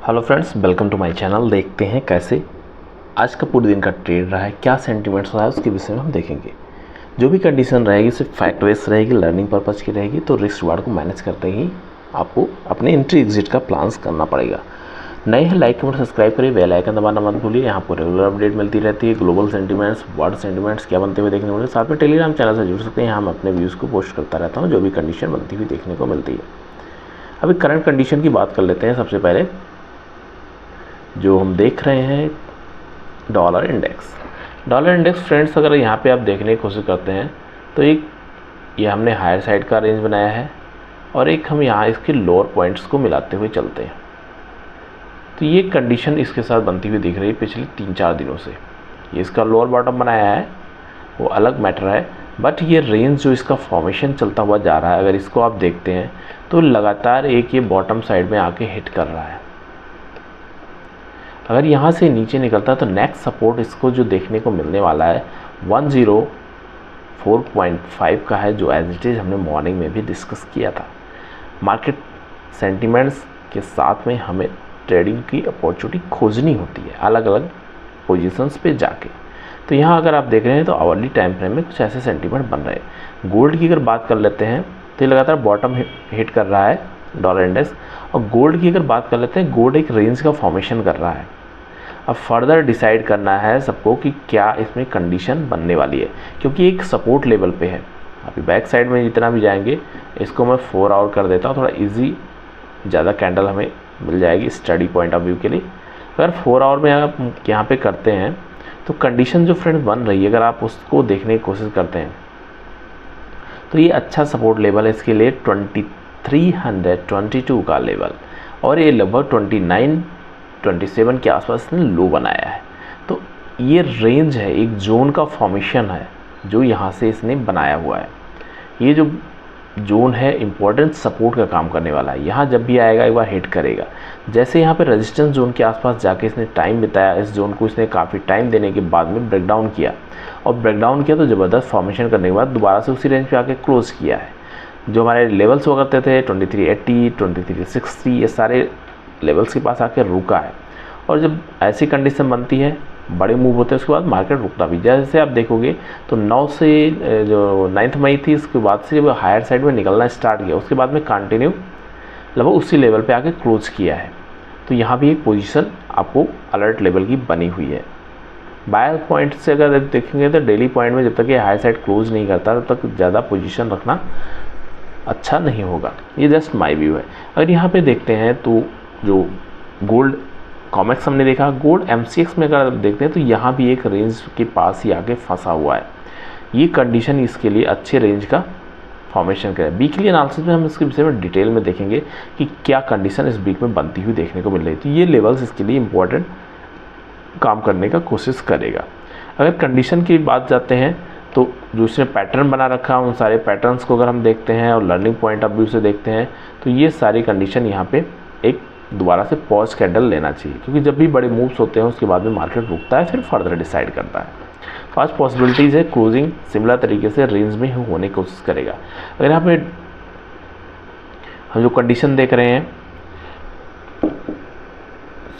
Hello friends, welcome to my channel. देखते हैं कैसे आज का पूरे दिन का ट्रेड रहा है, क्या सेंटिमेंट्स रहा है, उसके विषय में हम देखेंगे। जो भी कंडीशन रहेगी सिर्फ फैक्ट बेस रहेगी, लर्निंग पर्पज़ की रहेगी, तो रिस्क रिवार्ड को मैनेज करते ही आपको अपने एंट्री एग्जिट का प्लान्स करना पड़ेगा। नए हैं, लाइक कमेंट सब्सक्राइब करिए, बेल आइकन दबाना मत भूलिए। यहाँ पर रेगुलर अपडेट मिलती रहती है, ग्लोबल सेंटिमेंट्स, वर्ल्ड सेंटिमेंट्स क्या बनते हुए देखने को मिले। साथ में टेलीग्राम चैनल से जुड़ सकते हैं, यहाँ मैं अपने व्यूज़ को पोस्ट करता रहता हूँ, जो भी कंडीशन बनती हुई देखने को मिलती है। अभी करंट कंडीशन की बात कर लेते हैं। सबसे पहले जो हम देख रहे हैं डॉलर इंडेक्स फ्रेंड्स, अगर यहाँ पे आप देखने की कोशिश करते हैं तो ये हमने हायर साइड का रेंज बनाया है और एक हम यहाँ इसके लोअर पॉइंट्स को मिलाते हुए चलते हैं। तो ये कंडीशन इसके साथ बनती हुई दिख रही है पिछले 3-4 दिनों से। ये इसका लोअर बॉटम बनाया है, वो अलग मैटर है, बट ये रेंज जो इसका फॉर्मेशन चलता हुआ जा रहा है, अगर इसको आप देखते हैं तो लगातार ये बॉटम साइड में आके हिट कर रहा है। अगर यहाँ से नीचे निकलता है तो नेक्स्ट सपोर्ट इसको जो देखने को मिलने वाला है 104.5 का है, जो एज इट इज़ हमने मॉर्निंग में भी डिस्कस किया था। मार्केट सेंटिमेंट्स के साथ में हमें ट्रेडिंग की अपॉर्चुनिटी खोजनी होती है अलग अलग पोजीशंस पे जाके। तो यहाँ अगर आप देख रहे हैं तो आवरली टाइम फ्रेम में कुछ ऐसे सेंटीमेंट बन रहे हैं। गोल्ड की अगर बात कर लेते हैं तो ये लगातार बॉटम हिट कर रहा है डॉलर इंडेक्स। और गोल्ड की अगर बात कर लेते हैं, गोल्ड एक रेंज का फॉर्मेशन कर रहा है। अब फर्दर डिसाइड करना है सबको कि क्या इसमें कंडीशन बनने वाली है, क्योंकि एक सपोर्ट लेवल पे है। अभी बैक साइड में जितना भी जाएंगे, इसको मैं 4 आवर कर देता हूँ, थोड़ा इजी ज़्यादा कैंडल हमें मिल जाएगी स्टडी पॉइंट ऑफ व्यू के लिए। अगर 4 आवर में आप यहाँ पे करते हैं तो कंडीशन जो फ्रेंड्स बन रही है, अगर आप उसको देखने की कोशिश करते हैं तो ये अच्छा सपोर्ट लेवल है इसके लिए 2322 का लेवल, और ये लगभग 27 के आसपास इसने लो बनाया है। तो ये रेंज है, एक जोन का फॉर्मेशन है जो यहाँ से इसने बनाया हुआ है। ये जो जोन है इम्पोर्टेंट सपोर्ट का काम करने वाला है। यहाँ जब भी आएगा एक बार हिट करेगा। जैसे यहाँ पे रेजिस्टेंस जोन के आसपास जाके इसने टाइम बिताया, इस जोन को इसने काफ़ी टाइम देने के बाद में ब्रेकडाउन किया, और ब्रेकडाउन किया तो ज़बरदस्त फॉर्मेशन करने के बाद दोबारा से उसी रेंज पे आके क्लोज किया है। जो हमारे लेवल्स हुआ करते थे 2380, 2360, ये सारे लेवल्स के पास आके रुका है। और जब ऐसी कंडीशन बनती है, बड़े मूव होते हैं, उसके बाद मार्केट रुकता भी। जैसे आप देखोगे तो 9 से जो 9 मई थी, उसके बाद से जब हायर साइड में निकलना स्टार्ट किया, उसके बाद में कंटिन्यू लगभग उसी लेवल पे आके क्लोज किया है। तो यहाँ भी एक पोजीशन आपको अलर्ट लेवल की बनी हुई है। बायर पॉइंट से अगर देखेंगे तो डेली पॉइंट में जब तक ये हायर साइड क्लोज नहीं करता तब तक ज़्यादा पोजीशन रखना अच्छा नहीं होगा। ये जस्ट माई व्यू है। अगर यहाँ पे देखते हैं तो जो गोल्ड कॉमेक्स हमने देखा, गोल्ड MCX में अगर देखते हैं तो यहाँ भी एक रेंज के पास ही आके फंसा हुआ है। ये कंडीशन इसके लिए अच्छे रेंज का फॉर्मेशन करे। वीकली एनालिसिस में हम इसके विषय में डिटेल में देखेंगे कि क्या कंडीशन इस वीक में बनती हुई देखने को मिल रही थी। ये लेवल्स इसके लिए इम्पोर्टेंट काम करने का कोशिश करेगा। अगर कंडीशन की बात जाते हैं तो जो इसने पैटर्न बना रखा है, उन सारे पैटर्न्स को अगर हम देखते हैं और लर्निंग पॉइंट ऑफ व्यू से देखते हैं तो ये सारी कंडीशन यहाँ पे एक दोबारा से पॉज कैंडल लेना चाहिए, क्योंकि जब भी बड़े मूव्स होते हैं उसके बाद में मार्केट रुकता है, फिर फर्दर डिसाइड करता है। तो आज पॉसिबिलिटीज़ है क्लोजिंग सिमिलर तरीके से रेंज में ही होने की कोशिश करेगा। अगर यहाँ पे हम जो कंडीशन देख रहे हैं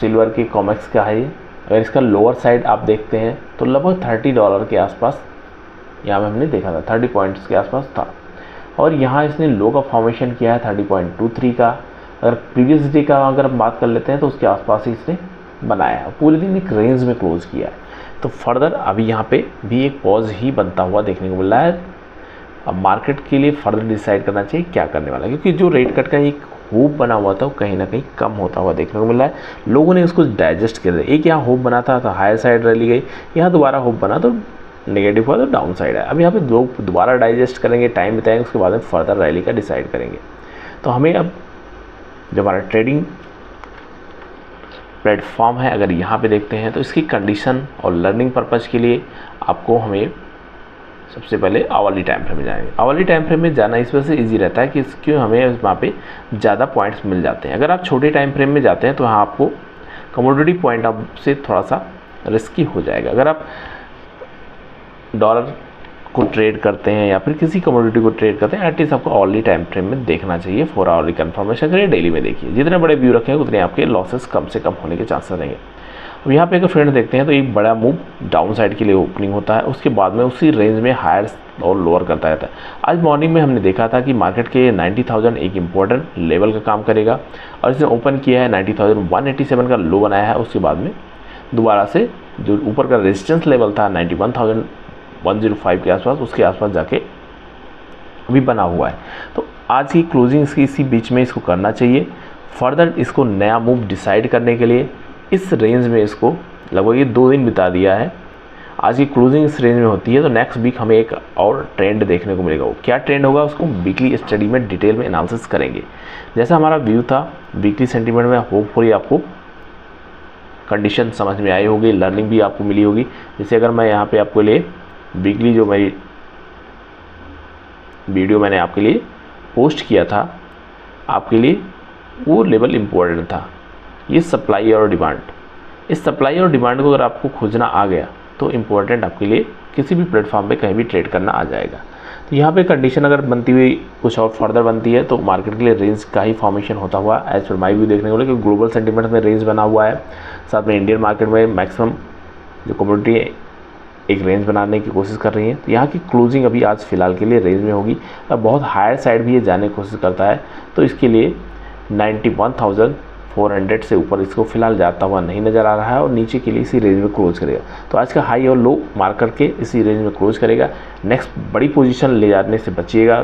सिल्वर की कॉमेक्स का है, अगर इसका लोअर साइड आप देखते हैं तो लगभग $30 के आसपास यहाँ में हमने देखा था, 30 पॉइंट्स के आसपास था। और यहाँ इसने लो का फॉर्मेशन किया है 30.23 का। अगर प्रीवियस डे का अगर हम बात कर लेते हैं तो उसके आसपास ही इसने बनाया है, पूरे दिन एक रेंज में क्लोज किया है। तो फर्दर अभी यहाँ पे भी एक पॉज ही बनता हुआ देखने को मिल रहा है। अब मार्केट के लिए फर्दर डिसाइड करना चाहिए क्या करने वाला है, क्योंकि जो रेट कट का एक होप बना हुआ था वो कहीं ना कहीं कम होता हुआ देखने को मिल रहा है। लोगों ने उसको डाइजेस्ट कर दिया। एक यहाँ होप बना था तो हायर साइड रैली गई, यहाँ दोबारा होप बना तो नेगेटिव हुआ तो डाउन साइड है। अब यहाँ पे लोग दोबारा डाइजेस्ट करेंगे, टाइम बिताएंगे, उसके बाद में फर्दर रैली का डिसाइड करेंगे। तो हमें अब जो हमारा ट्रेडिंग प्लेटफॉर्म है, अगर यहाँ पे देखते हैं तो इसकी कंडीशन और लर्निंग पर्पज़ के लिए आपको हमें सबसे पहले आवरली टाइम फ्रेम में जाएंगे। आवरली टाइम फ्रेम में जाना इस वजह से इजी रहता है कि क्यों हमें वहाँ पे ज़्यादा पॉइंट्स मिल जाते हैं। अगर आप छोटे टाइम फ्रेम में जाते हैं तो वहाँ आपको कमोडिटी पॉइंट ऑफ से थोड़ा सा रिस्की हो जाएगा। अगर आप डॉलर को ट्रेड करते हैं या फिर किसी कमोडिटी को ट्रेड करते हैं, एटलीस्ट आपको ऑनली टाइम फ्रेम में देखना चाहिए। 4 आवर कन्फर्मेशन करिए, डेली में देखिए। जितने बड़े व्यू रखेंगे उतने आपके लॉसेस कम से कम होने के चांसेस रहेंगे। अब यहाँ पे अगर फ्रेंड देखते हैं तो एक बड़ा मूव डाउन साइड के लिए ओपनिंग होता है, उसके बाद में उसी रेंज में हायर और लोअर करता रहता है। आज मॉर्निंग में हमने देखा था कि मार्केट के 90,000 एक इम्पोर्टेंट लेवल का काम करेगा और इसने ओपन किया है 90,187 का लो बनाया है। उसके बाद में दोबारा से जो ऊपर का रेजिस्टेंस लेवल था 91,105 के आसपास, उसके आसपास जाके अभी बना हुआ है। तो आज की क्लोजिंग इसकी इसी बीच में इसको करना चाहिए। फर्दर इसको नया मूव डिसाइड करने के लिए इस रेंज में इसको लगभग ये 2 दिन बिता दिया है। आज की क्लोजिंग इस रेंज में होती है तो नेक्स्ट वीक हमें एक और ट्रेंड देखने को मिलेगा। वो क्या ट्रेंड होगा उसको वीकली स्टडी में डिटेल में एनालिसिस करेंगे। जैसा हमारा व्यू था वीकली सेंटीमेंट में, होपफुली आपको कंडीशन समझ में आई होगी, लर्निंग भी आपको मिली होगी। जैसे अगर मैं यहाँ पे आपके लिए वीकली जो मेरी वीडियो मैंने आपके लिए पोस्ट किया था, आपके लिए वो लेवल इम्पोर्टेंट था, ये सप्लाई और डिमांड। इस सप्लाई और डिमांड को अगर आपको खोजना आ गया तो इम्पोर्टेंट आपके लिए किसी भी प्लेटफॉर्म पे कहीं भी ट्रेड करना आ जाएगा। तो यहाँ पे कंडीशन अगर बनती हुई कुछ और फर्दर बनती है तो मार्केट के लिए रेंज का ही फॉर्मेशन होता हुआ एज पर माई व्यू देखने को मिले, क्योंकि ग्लोबल सेंटीमेंट में रेंज बना हुआ है। साथ में इंडियन मार्केट में मैक्सिमम जो कम्युनिटी एक रेंज बनाने की कोशिश कर रही है। तो यहाँ की क्लोजिंग अभी आज फिलहाल के लिए रेंज में होगी और बहुत हायर साइड भी ये जाने की कोशिश करता है। तो इसके लिए 91,400 से ऊपर इसको फिलहाल जाता हुआ नहीं नज़र आ रहा है और नीचे के लिए इसी रेंज में क्लोज करेगा। तो आज का हाई और लो मार्क करके इसी रेंज में क्लोज करेगा। नेक्स्ट बड़ी पोजीशन ले जाने से बचिएगा,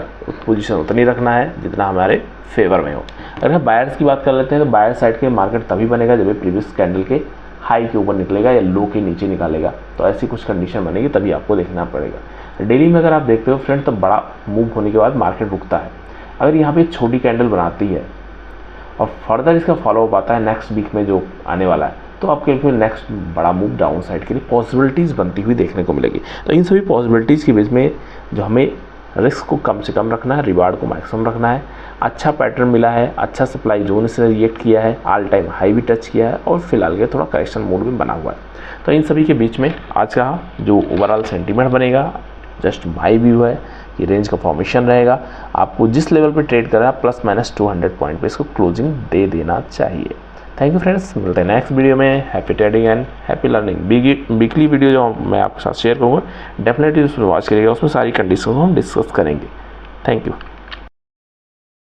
पोजीशन उतनी रखना है जितना हमारे फेवर में हो। अगर बायर्स की बात कर लेते हैं तो बायर साइड के मार्केट तभी बनेगा जब प्रीवियस कैंडल के हाई के ऊपर निकलेगा या लो के नीचे निकालेगा। तो ऐसी कुछ कंडीशन बनेगी तभी आपको देखना पड़ेगा। डेली में अगर आप देखते हो फ्रेंड तो बड़ा मूव होने के बाद मार्केट रुकता है। अगर यहाँ पे छोटी कैंडल बनाती है और फर्दर इसका फॉलोअप आता है नेक्स्ट वीक में जो आने वाला है, तो आपके फिर नेक्स्ट बड़ा मूव डाउन साइड के लिए पॉसिबिलिटीज़ बनती हुई देखने को मिलेगी। तो इन सभी पॉसिबिलिटीज़ के बीच में जो हमें रिस्क को कम से कम रखना है, रिवार्ड को मैक्सिमम रखना है। अच्छा पैटर्न मिला है, अच्छा सप्लाई जोन से रिएक्ट किया है, ऑल टाइम हाई भी टच किया है और फिलहाल के थोड़ा करेक्शन मोड में बना हुआ है। तो इन सभी के बीच में आज का जो ओवरऑल सेंटीमेंट बनेगा जस्ट माई व्यू है कि रेंज का फॉर्मेशन रहेगा। आपको जिस लेवल पे ट्रेड कर रहा है ±200 पॉइंट पे इसको क्लोजिंग दे देना चाहिए। थैंक यू फ्रेंड्स, मिलते हैं नेक्स्ट वीडियो में। Happy trading and happy learning. Weekly video जो मैं आपके साथ शेयर करूँगा डेफिनेटली उसमें वॉच करिएगा, उसमें सारी कंडीशन को हम डिस्कस करेंगे। Thank you.